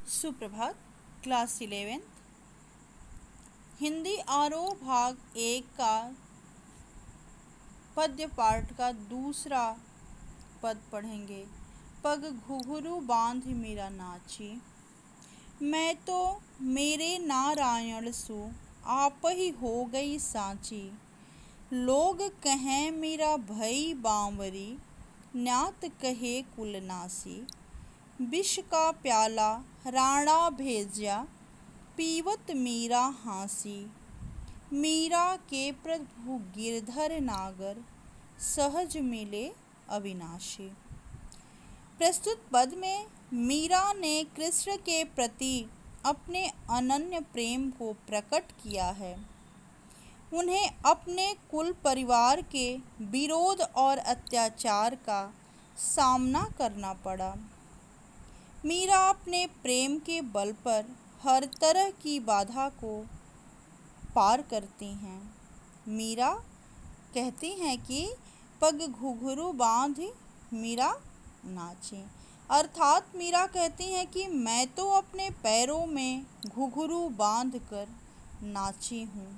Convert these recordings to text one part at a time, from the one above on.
सुप्रभात। क्लास 11 हिंदी आरोह भाग 1 का पद्य पाठ का दूसरा पद पढ़ेंगे। पग घुघरू बांध मीरा नाची, मैं तो मेरे नारायण सु आप ही हो गई सांची। लोग कहें मीरा भई बांवरी, न्यात कहे कुलनासी। विष का प्याला राणा भेजा, पीवत मीरा हाँसी। मीरा के प्रभु गिरधर नागर, सहज मिले अविनाशी। प्रस्तुत पद में मीरा ने कृष्ण के प्रति अपने अनन्य प्रेम को प्रकट किया है। उन्हें अपने कुल परिवार के विरोध और अत्याचार का सामना करना पड़ा। मीरा अपने प्रेम के बल पर हर तरह की बाधा को पार करती हैं। मीरा कहती हैं कि पग घुघरू बांध मीरा नाचे, अर्थात मीरा कहती हैं कि मैं तो अपने पैरों में घुघरू बांध कर नाची हूँ।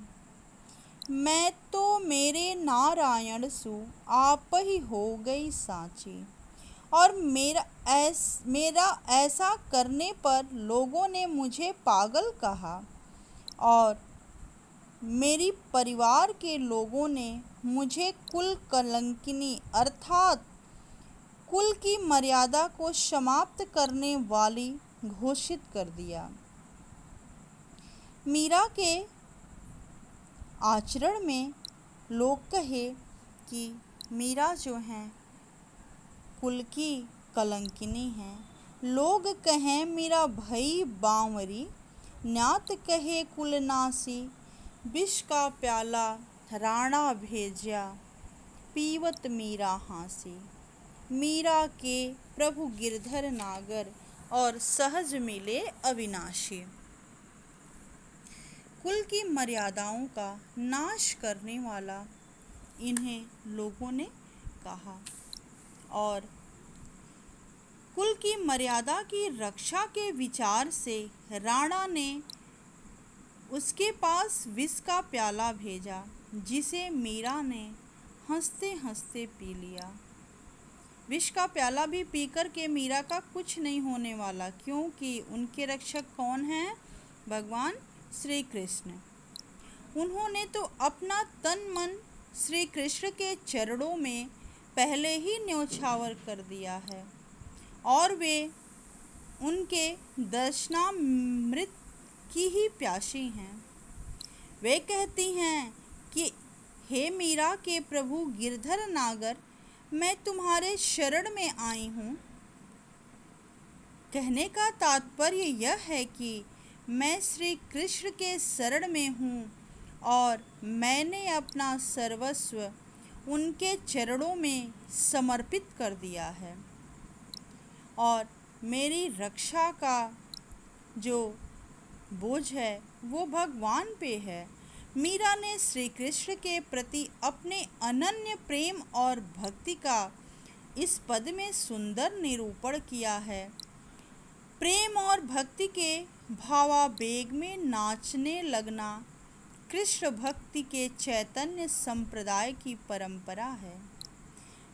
मैं तो मेरे नारायण सु आप ही हो गई सांची। और मेरा ऐसा करने पर लोगों ने मुझे पागल कहा और मेरी परिवार के लोगों ने मुझे कुल कलंकिनी अर्थात कुल की मर्यादा को समाप्त करने वाली घोषित कर दिया। मीरा के आचरण में लोग कहे कि मीरा जो हैं कुल की कलंकिनी हैं। लोग कहें मीरा भई बांवरी, न्यात कहे कुलनासी। विष का प्याला राणा भेजा, पीवत मीरा हाँसी। मीरा के प्रभु गिरधर नागर और सहज मिले अविनाशी। कुल की मर्यादाओं का नाश करने वाला इन्हें लोगों ने कहा और कुल की मर्यादा की रक्षा के विचार से राणा ने उसके पास विष का प्याला भेजा, जिसे मीरा ने हंसते हंसते पी लिया। विष का प्याला भी पीकर के मीरा का कुछ नहीं होने वाला, क्योंकि उनके रक्षक कौन हैं? भगवान श्री कृष्ण। उन्होंने तो अपना तन मन श्री कृष्ण के चरणों में पहले ही न्योछावर कर दिया है और वे उनके दर्शनामृत की ही प्यासी हैं। वे कहती हैं कि हे मीरा के प्रभु गिरधर नागर, मैं तुम्हारे शरण में आई हूँ। कहने का तात्पर्य यह है कि मैं श्री कृष्ण के शरण में हूँ और मैंने अपना सर्वस्व उनके चरणों में समर्पित कर दिया है और मेरी रक्षा का जो बोझ है वो भगवान पे है। मीरा ने श्री कृष्ण के प्रति अपने अनन्य प्रेम और भक्ति का इस पद में सुंदर निरूपण किया है। प्रेम और भक्ति के भावावेग में नाचने लगना कृष्ण भक्ति के चैतन्य संप्रदाय की परंपरा है।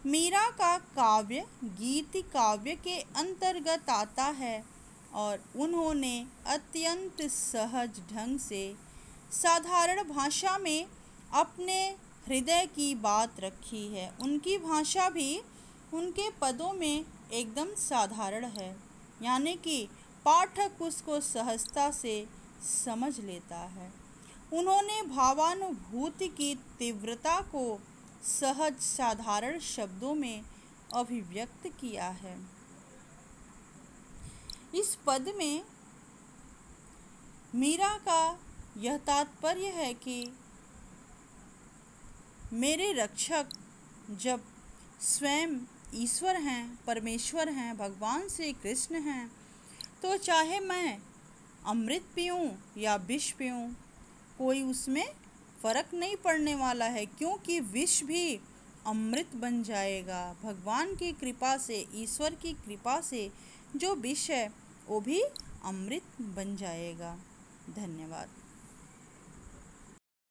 मीरा का काव्य गीति काव्य के अंतर्गत आता है और उन्होंने अत्यंत सहज ढंग से साधारण भाषा में अपने हृदय की बात रखी है। उनकी भाषा भी उनके पदों में एकदम साधारण है, यानी कि पाठक उसको सहजता से समझ लेता है। उन्होंने भावानुभूति की तीव्रता को सहज साधारण शब्दों में अभिव्यक्त किया है। इस पद में मीरा का यह तात्पर्य है कि मेरे रक्षक जब स्वयं ईश्वर हैं, परमेश्वर हैं, भगवान श्री कृष्ण हैं, तो चाहे मैं अमृत पीऊँ या विष पीऊँ, कोई उसमें फ़र्क नहीं पड़ने वाला है, क्योंकि विष भी अमृत बन जाएगा। भगवान की कृपा से, ईश्वर की कृपा से जो विष है वो भी अमृत बन जाएगा। धन्यवाद।